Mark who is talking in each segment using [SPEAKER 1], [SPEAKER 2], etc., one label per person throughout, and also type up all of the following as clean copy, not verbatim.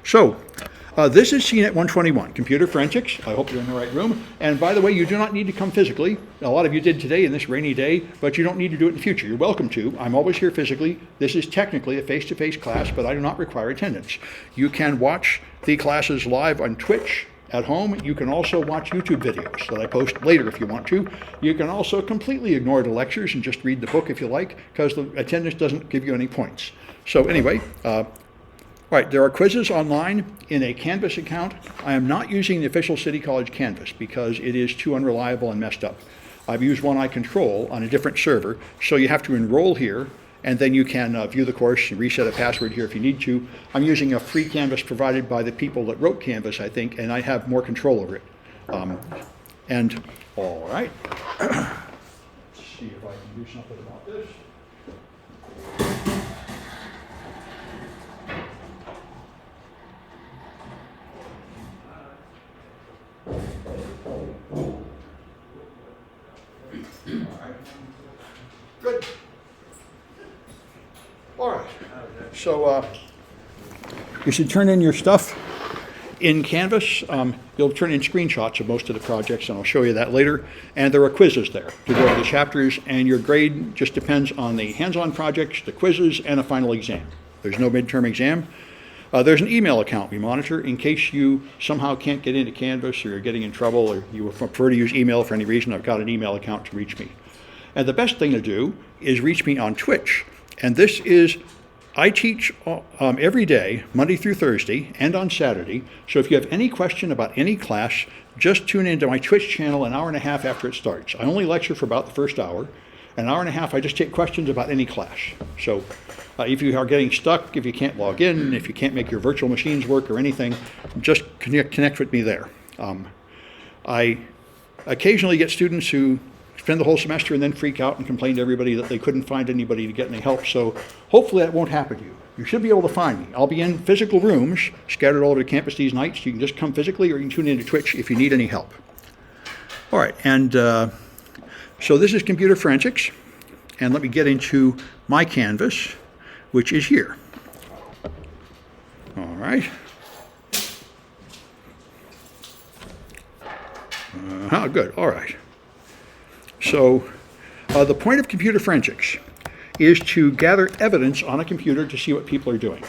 [SPEAKER 1] So, this is CNET 121, Computer Forensics. I hope you're in the right room. And by the way, you do not need to come physically. A lot of you did today in this rainy day, but you don't need to do it in the future. You're welcome to. I'm always here physically. This is technically a face-to-face class, but I do not require attendance. You can watch the classes live on Twitch at home. You can also watch YouTube videos that I post later if you want to. You can also completely ignore the lectures and just read the book if you like, because the attendance doesn't give you any points. So anyway, right, there are quizzes online in a Canvas account. I am not using the official City College Canvas because it is too unreliable and messed up. I've used one I control on a different server, so you have to enroll here, and then you can view the course and reset a password here if you need to. I'm using a free Canvas provided by the people that wrote Canvas, I think, and I have more control over it. And all right, let's see if I can do something about this. Good. All right. So you should turn in your stuff in Canvas. You'll turn in screenshots of most of the projects, and I'll show you that later. And there are quizzes there to go over the chapters, and your grade just depends on the hands-on projects, the quizzes, and a final exam. There's no midterm exam. There's an email account we monitor in case you somehow can't get into Canvas or you're getting in trouble or you prefer to use email for any reason. I've got an email account to reach me. And the best thing to do is reach me on Twitch. And this is, I teach every day, Monday through Thursday, and on Saturday. So if you have any question about any class, just tune into my Twitch channel an hour and a half after it starts. I only lecture for about the first hour. An hour and a half, I just take questions about any class. So if you are getting stuck, if you can't log in, if you can't make your virtual machines work or anything, just connect with me there. I occasionally get students who spend the whole semester and then freak out and complain to everybody that they couldn't find anybody to get any help. So hopefully that won't happen to you. You should be able to find me. I'll be in physical rooms scattered all over the campus these nights. You can just come physically or you can tune into Twitch if you need any help. All right, and so this is Computer Forensics. And let me get into my Canvas, which is here. All right. Good, all right. So the point of computer forensics is to gather evidence on a computer to see what people are doing.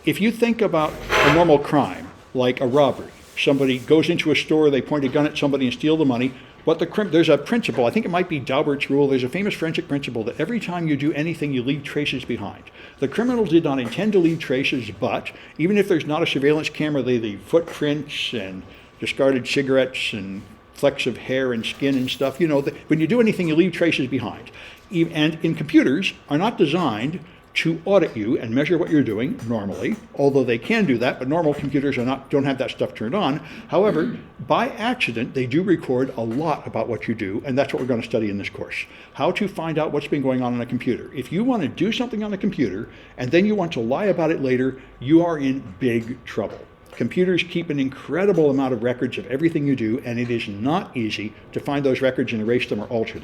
[SPEAKER 1] If you think about a normal crime, like a robbery, somebody goes into a store, they point a gun at somebody and steal the money, there's a principle, I think it might be Daubert's rule, there's a famous forensic principle that every time you do anything, you leave traces behind. The criminals did not intend to leave traces, but even if there's not a surveillance camera, they leave footprints and discarded cigarettes and flecks of hair and skin and stuff. You know, when you do anything, you leave traces behind. And in computers are not designed to audit you and measure what you're doing normally, although they can do that, but normal computers don't have that stuff turned on. However, by accident, they do record a lot about what you do, and that's what we're going to study in this course. How to find out what's been going on a computer. If you want to do something on a computer, and then you want to lie about it later, you are in big trouble. Computers keep an incredible amount of records of everything you do, and it is not easy to find those records and erase them or alter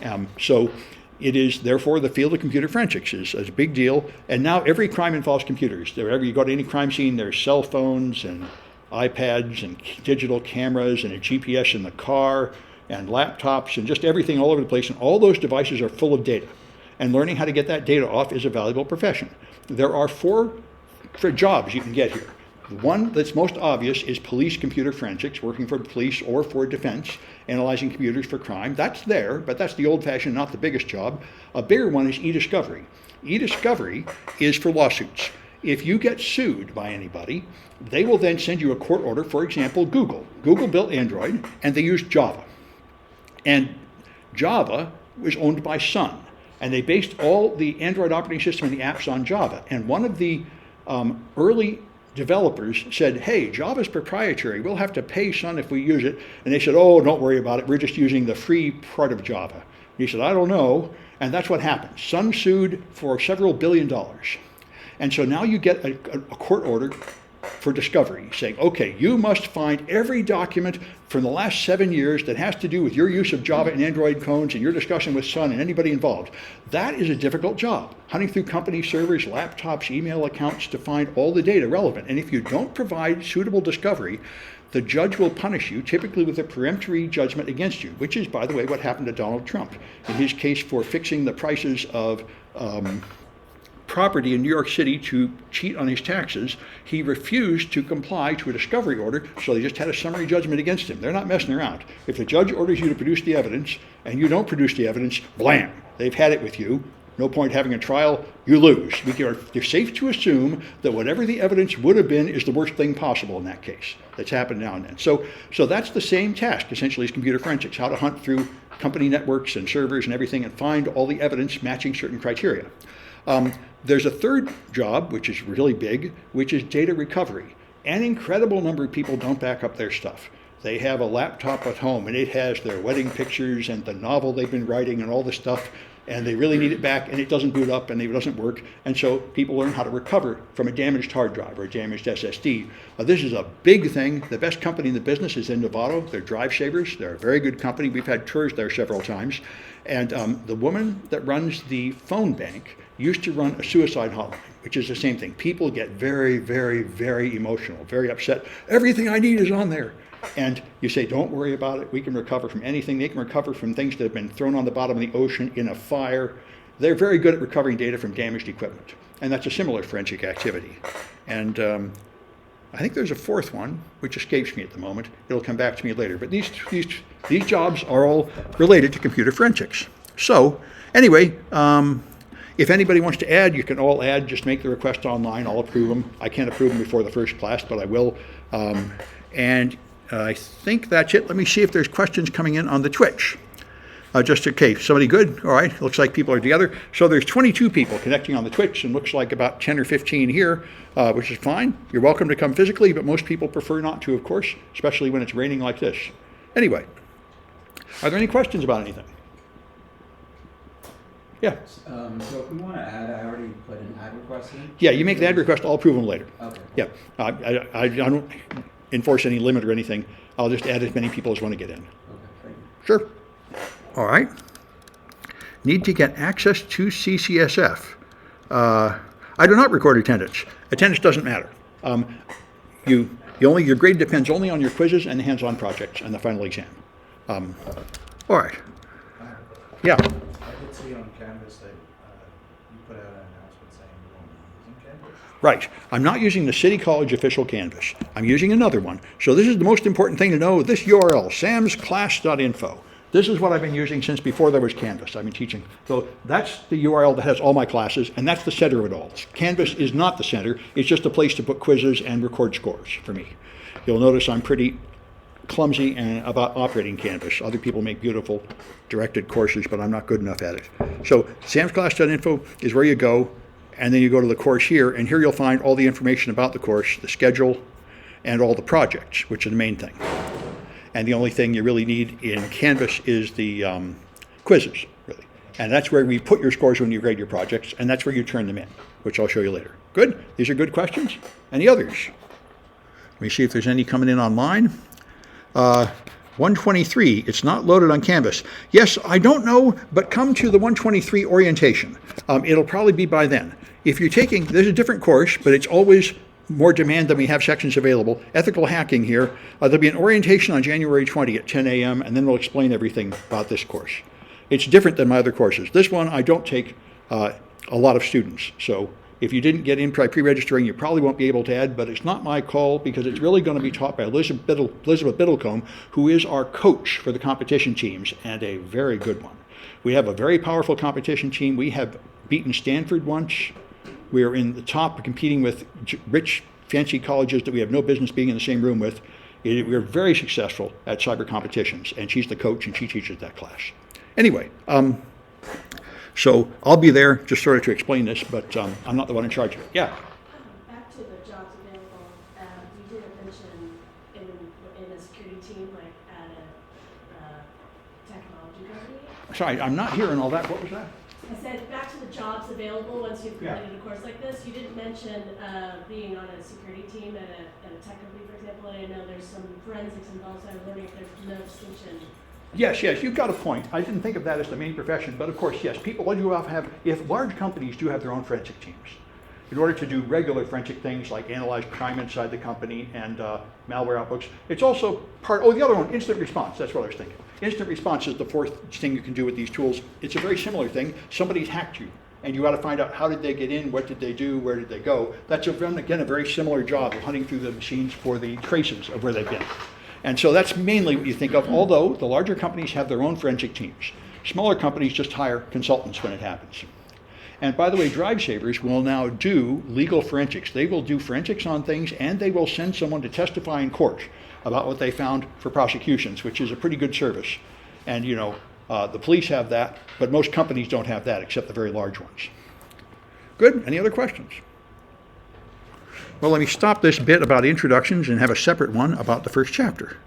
[SPEAKER 1] them. So it is, therefore, the field of computer forensics is a big deal. And now every crime involves computers. Wherever you go to any crime scene, there's cell phones and iPads and digital cameras and a GPS in the car and laptops and just everything all over the place. And all those devices are full of data. And learning how to get that data off is a valuable profession. There are four jobs you can get here. The one that's most obvious is police computer forensics, working for police or for defense, analyzing computers for crime. That's there, but that's the old-fashioned, not the biggest job. A bigger one is e-discovery. E-discovery is for lawsuits. If you get sued by anybody, they will then send you a court order. For example, Google. Google built Android, and they used Java. And Java was owned by Sun, and they based all the Android operating system and the apps on Java. And one of the early developers said, hey, Java's proprietary. We'll have to pay Sun if we use it. And they said, oh, don't worry about it. We're just using the free part of Java. And he said, I don't know. And that's what happened. Sun sued for several $billions. And so now you get a court order for discovery, saying, okay, you must find every document from the last 7 years that has to do with your use of Java and Android clones and your discussion with Sun and anybody involved. That is a difficult job, hunting through company servers, laptops, email accounts to find all the data relevant. And if you don't provide suitable discovery, the judge will punish you, typically with a peremptory judgment against you, which is, by the way, what happened to Donald Trump in his case for fixing the prices of property in New York City to cheat on his taxes. He refused to comply to a discovery order, so they just had a summary judgment against him. They're not messing around. If the judge orders you to produce the evidence and you don't produce the evidence, blam, they've had it with you. No point having a trial, you lose. You're safe to assume that whatever the evidence would have been is the worst thing possible in that case. That's happened now and then. So that's the same task, essentially, as computer forensics, how to hunt through company networks and servers and everything and find all the evidence matching certain criteria. There's a third job, which is really big, which is data recovery. An incredible number of people don't back up their stuff. They have a laptop at home and it has their wedding pictures and the novel they've been writing and all the stuff, and they really need it back and it doesn't boot up and it doesn't work. And so people learn how to recover from a damaged hard drive or a damaged SSD. This is a big thing. The best company in the business is Innovato. They're Drive Savers. They're a very good company. We've had tours there several times. And the woman that runs the phone bank used to run a suicide hotline, which is the same thing. People get very, very, very emotional, very upset. Everything I need is on there. And you say, don't worry about it. We can recover from anything. They can recover from things that have been thrown on the bottom of the ocean in a fire. They're very good at recovering data from damaged equipment. And that's a similar forensic activity. And I think there's a fourth one, which escapes me at the moment. It'll come back to me later. But these jobs are all related to computer forensics. So anyway, if anybody wants to add, you can all add. Just make the request online. I'll approve them. I can't approve them before the first class, but I will. And I think that's it. Let me see if there's questions coming in on the Twitch. Just in case. Somebody good? All right. Looks like people are together. So there's 22 people connecting on the Twitch and looks like about 10 or 15 here, which is fine. You're welcome to come physically, but most people prefer not to, of course, especially when it's raining like this. Anyway, are there any questions about anything? Yeah.
[SPEAKER 2] So if we want to add, I already put an ad request in.
[SPEAKER 1] Yeah, you make the ad request. I'll approve them later.
[SPEAKER 2] Okay.
[SPEAKER 1] Yeah. I don't enforce any limit or anything. I'll just add as many people as want to get in.
[SPEAKER 2] Okay, thank you.
[SPEAKER 1] Sure. All right. Need to get access to CCSF. I do not record attendance. Attendance doesn't matter. Your grade depends only on your quizzes and the hands-on projects and the final exam. All right. Yeah.
[SPEAKER 3] I did see on Canvas that you put out an announcement saying you won't be using Canvas.
[SPEAKER 1] Right. I'm not using the City College official Canvas. I'm using another one. So this is the most important thing to know. This URL, samsclass.info. This is what I've been using since before there was Canvas. I've been teaching. So that's the URL that has all my classes, and that's the center of it all. Canvas is not the center. It's just a place to put quizzes and record scores for me. You'll notice I'm pretty clumsy about operating Canvas. Other people make beautiful directed courses, but I'm not good enough at it. So samsclass.info is where you go, and then you go to the course here, and here you'll find all the information about the course, the schedule, and all the projects, which are the main thing. And the only thing you really need in Canvas is the quizzes, really. And that's where we put your scores when you grade your projects, and that's where you turn them in, which I'll show you later. Good? These are good questions. Any others? Let me see if there's any coming in online. 123, it's not loaded on Canvas. Yes, I don't know, but come to the 123 orientation. It'll probably be by then. If you're taking, there's a different course, but it's always more demand than we have sections available. Ethical hacking here. There'll be an orientation on January 20 at 10 a.m., and then we'll explain everything about this course. It's different than my other courses. This one, I don't take a lot of students. So if you didn't get in by pre-registering, you probably won't be able to add, but it's not my call because it's really going to be taught by Elizabeth Biddlecombe, who is our coach for the competition teams, and a very good one. We have a very powerful competition team. We have beaten Stanford once. We are in the top competing with rich, fancy colleges that we have no business being in the same room with. We're very successful at cyber competitions, and she's the coach, and she teaches that class. Anyway, so I'll be there just sort of to explain this, but I'm not the one in charge of it. Yeah?
[SPEAKER 4] Back to the jobs available, you didn't mention in a security team, like at a technology company.
[SPEAKER 1] Sorry, I'm not hearing all that. What was that?
[SPEAKER 4] I said, back to the jobs available once you've
[SPEAKER 1] Yeah.
[SPEAKER 4] completed a course like this, you didn't mention, being on a security team at a tech company, for example, and I know there's some forensics involved, so I was wondering if there's no distinction.
[SPEAKER 1] Yes, you've got a point. I didn't think of that as the main profession, but of course, yes, people do have, if large companies do have their own forensic teams, in order to do regular forensic things like analyze crime inside the company and malware outbooks, it's also the other one, instant response, that's what I was thinking. Instant response is the fourth thing you can do with these tools. It's a very similar thing. Somebody's hacked you, and you got to find out how did they get in, what did they do, where did they go. That's, again, a very similar job of hunting through the machines for the traces of where they've been. And so that's mainly what you think of, although the larger companies have their own forensic teams. Smaller companies just hire consultants when it happens. And by the way, DriveSavers will now do legal forensics. They will do forensics on things, and they will send someone to testify in court about what they found for prosecutions, which is a pretty good service. And the police have that, but most companies don't have that except the very large ones. Good? Any other questions? Well, let me stop this bit about introductions and have a separate one about the first chapter.